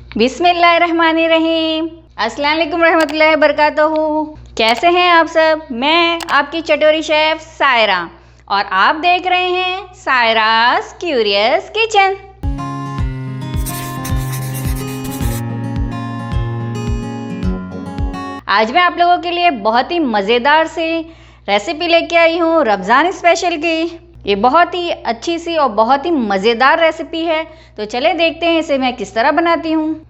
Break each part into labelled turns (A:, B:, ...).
A: बिस्मिल्लाहिर्रहमानिर्रहीम। अस्सलाम वालेकुम रहमतुल्लाहि बरकातहू। कैसे हैं आप सब? मैं आपकी चटोरी शेफ सायरा और आप देख रहे हैं सायरास क्यूरियस किचन। आज मैं आप लोगों के लिए बहुत ही मज़ेदार सी रेसिपी लेके आई हूँ रमज़ान स्पेशल की। ये बहुत ही अच्छी सी और बहुत ही मज़ेदार रेसिपी है, तो चले देखते हैं इसे मैं किस तरह बनाती हूँ।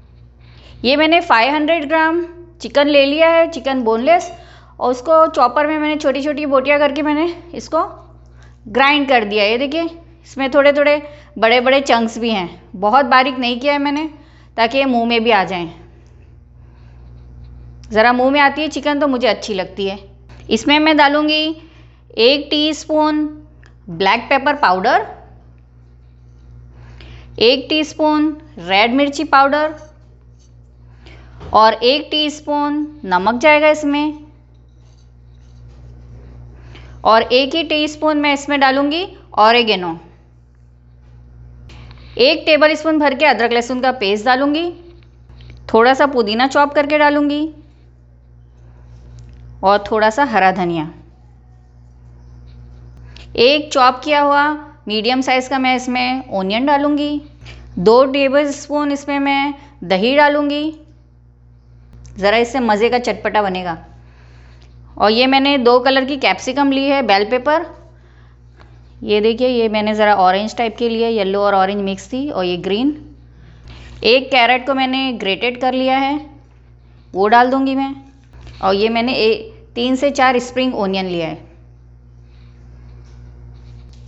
A: ये मैंने 500 ग्राम चिकन ले लिया है, चिकन बोनलेस, और उसको चॉपर में मैंने छोटी छोटी बोटियाँ करके मैंने इसको ग्राइंड कर दिया है। ये देखिए, इसमें थोड़े थोड़े बड़े बड़े चंक्स भी हैं, बहुत बारीक नहीं किया है मैंने ताकि ये मुंह में भी आ जाएं। ज़रा मुंह में आती है चिकन तो मुझे अच्छी लगती है। इसमें मैं डालूँगी 1 teaspoon black pepper powder, 1 teaspoon red मिर्ची पाउडर और 1 टीस्पून नमक जाएगा इसमें, और 1 ही टीस्पून मैं इसमें डालूंगी ऑरिगेनो। 1 टेबल स्पून भर के अदरक लहसुन का पेस्ट डालूंगी, थोड़ा सा पुदीना चॉप करके डालूंगी और थोड़ा सा हरा धनिया। 1 चॉप किया हुआ मीडियम साइज़ का मैं इसमें ओनियन डालूंगी। 2 टेबल स्पून इसमें मैं दही डालूंगी, ज़रा इससे मज़े का चटपटा बनेगा। और ये मैंने 2 कलर की कैप्सिकम ली है, बेल पेपर। ये देखिए, ये मैंने ज़रा ऑरेंज टाइप के लिए, येलो और ऑरेंज मिक्स थी, और ये ग्रीन। 1 कैरेट को मैंने ग्रेटेड कर लिया है, वो डाल दूंगी मैं। और ये मैंने 3 से 4 स्प्रिंग ओनियन लिया है।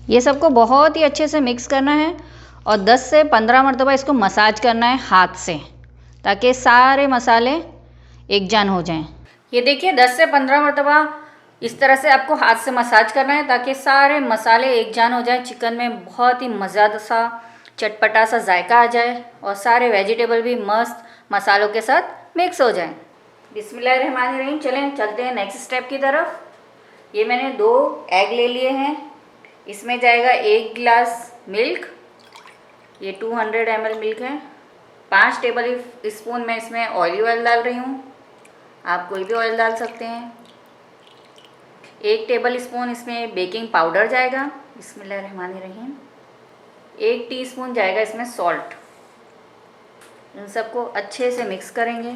A: ये सबको बहुत ही अच्छे से मिक्स करना है और 10 से 15 मरतबा इसको मसाज करना है हाथ से, ताकि सारे मसाले एक जान हो जाएं। ये देखिए, 10 से 15 मरतबा इस तरह से आपको हाथ से मसाज करना है ताकि सारे मसाले एक जान हो जाए, चिकन में बहुत ही मज़ेदार सा चटपटा सा जायका आ जाए और सारे वेजिटेबल भी मस्त मसालों के साथ मिक्स हो जाएं। बिस्मिल्लाहिर्रहमानिर्रहीम। चलें चलते हैं नेक्स्ट स्टेप की तरफ। ये मैंने 2 एग ले लिए हैं, इसमें जाएगा 1 गिलास मिल्क, ये 200 ml मिल्क है। 5 टेबल स्पून मैं इसमें ऑयल डाल रही हूँ, आप कोई भी ऑयल डाल सकते हैं। 1 टेबल स्पून इसमें बेकिंग पाउडर जाएगा, बिस्मिल्लाहिर्रहमानिर्रहीम। 1 टीस्पून जाएगा इसमें सॉल्ट। इन सबको अच्छे से मिक्स करेंगे।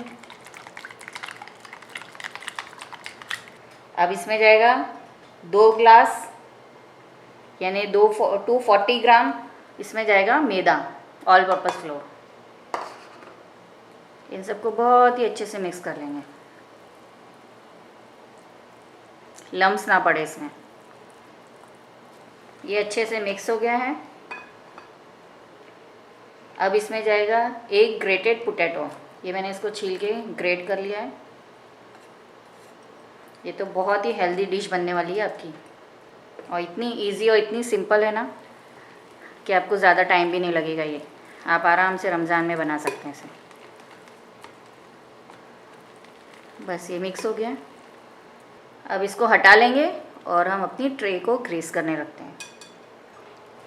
A: अब इसमें जाएगा 2 गिलास यानी 240 ग्राम इसमें जाएगा मैदा, ऑल पर्पज़ फ्लोर। इन सबको बहुत ही अच्छे से मिक्स कर लेंगे, लम्स ना पड़े इसमें। ये अच्छे से मिक्स हो गया है। अब इसमें जाएगा 1 ग्रेटेड पोटैटो, ये मैंने इसको छील के ग्रेट कर लिया है। ये तो बहुत ही हेल्दी डिश बनने वाली है आपकी, और इतनी इजी और इतनी सिंपल है ना कि आपको ज़्यादा टाइम भी नहीं लगेगा। ये आप आराम से रमज़ान में बना सकते हैं इसे। बस ये मिक्स हो गया। अब इसको हटा लेंगे और हम अपनी ट्रे को ग्रीस करने रखते हैं।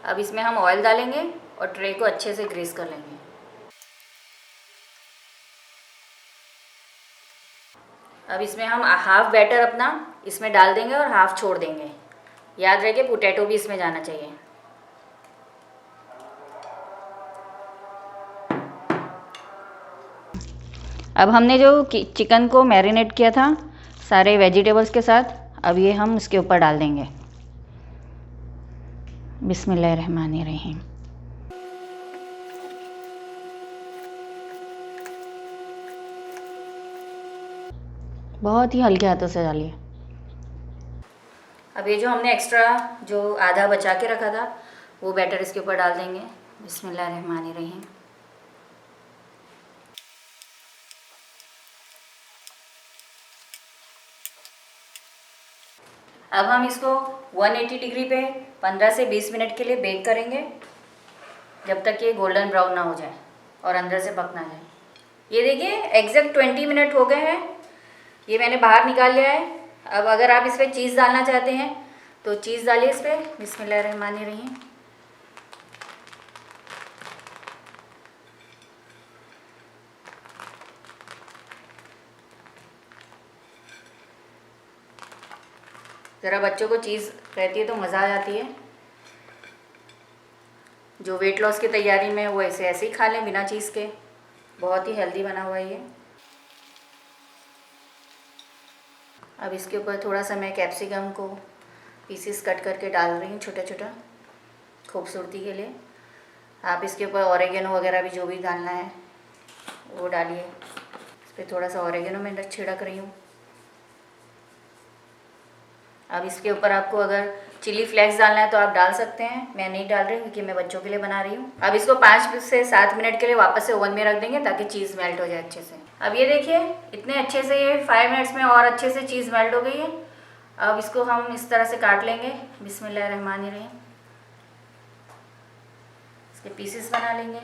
A: अब इसमें हम ऑयल डालेंगे और ट्रे को अच्छे से ग्रीस कर लेंगे। अब इसमें हम हाफ़ बैटर अपना इसमें डाल देंगे और हाफ़ छोड़ देंगे। याद रखे पोटैटो भी इसमें जाना चाहिए। अब हमने जो चिकन को मैरिनेट किया था सारे वेजिटेबल्स के साथ, अब ये हम इसके ऊपर डाल देंगे। बिस्मिल्लाहिर्रहमानिर्रहीम। बहुत ही हल्के हाथों से डालिए। अब ये जो हमने एक्स्ट्रा जो आधा बचा के रखा था वो बैटर इसके ऊपर डाल देंगे। बिस्मिल्लाहिर्रहमानिर्रहीम। अब हम इसको 180 डिग्री पे 15 से 20 मिनट के लिए बेक करेंगे, जब तक ये गोल्डन ब्राउन ना हो जाए और अंदर से पक ना जाए। ये देखिए, एग्जैक्ट 20 मिनट हो गए हैं। ये मैंने बाहर निकाल लिया है। अब अगर आप इस पर चीज़ डालना चाहते हैं तो चीज़ डालिए इस पर। बिस्मिल्लाहिर्रहमानिर्रहीम। ज़रा बच्चों को चीज़ रहती है तो मज़ा आ जाती है। जो वेट लॉस की तैयारी में वो ऐसे ही खा लें बिना चीज़ के। बहुत ही हेल्दी बना हुआ है ये। अब इसके ऊपर थोड़ा सा मैं कैप्सिकम को पीसेस कट करके डाल रही हूँ छोटा छोटा, खूबसूरती के लिए। आप इसके ऊपर ऑरेगेनो वगैरह भी जो भी डालना है वो डालिए। इस पर थोड़ा सा ऑरेगेनो मैं छिड़क रही हूँ। अब इसके ऊपर आपको अगर चिली फ्लेक्स डालना है तो आप डाल सकते हैं, मैं नहीं डाल रही क्योंकि मैं बच्चों के लिए बना रही हूँ। अब इसको 5 से 7 मिनट के लिए वापस से ओवन में रख देंगे ताकि चीज़ मेल्ट हो जाए अच्छे से। अब ये देखिए इतने अच्छे से ये 5 मिनट्स में और अच्छे से चीज़ मेल्ट हो गई है। अब इसको हम इस तरह से काट लेंगे, बिस्मिल्लाहिर्रहमानिर्रहीम। इसके पीसेस बना लेंगे।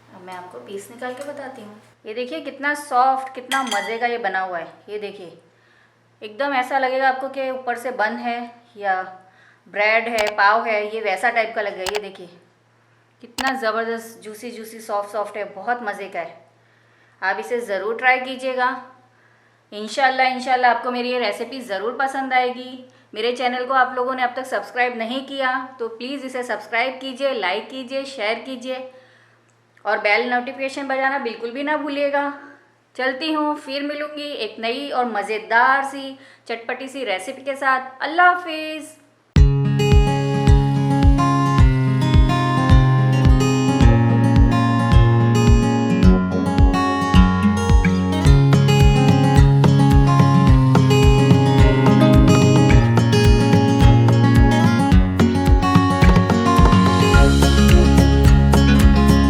A: अब मैं आपको पीस निकाल के बताती हूँ। ये देखिए कितना सॉफ्ट, कितना मज़े का ये बना हुआ है। ये देखिए एकदम ऐसा लगेगा आपको कि ऊपर से बन है या ब्रेड है, पाव है, ये वैसा टाइप का लगेगा। ये देखिए कितना ज़बरदस्त जूसी जूसी सॉफ्ट सॉफ्ट है, बहुत मज़े का है। आप इसे ज़रूर ट्राई कीजिएगा। इंशाल्लाह आपको मेरी ये रेसिपी ज़रूर पसंद आएगी। मेरे चैनल को आप लोगों ने अब तक सब्सक्राइब नहीं किया तो प्लीज़ इसे सब्सक्राइब कीजिए, लाइक कीजिए, शेयर कीजिए और बेल नोटिफिकेशन बजाना बिल्कुल भी ना भूलिएगा। चलती हूँ, फिर मिलूँगी एक नई और मज़ेदार सी चटपटी सी रेसिपी के साथ। अल्लाह हाफिज़।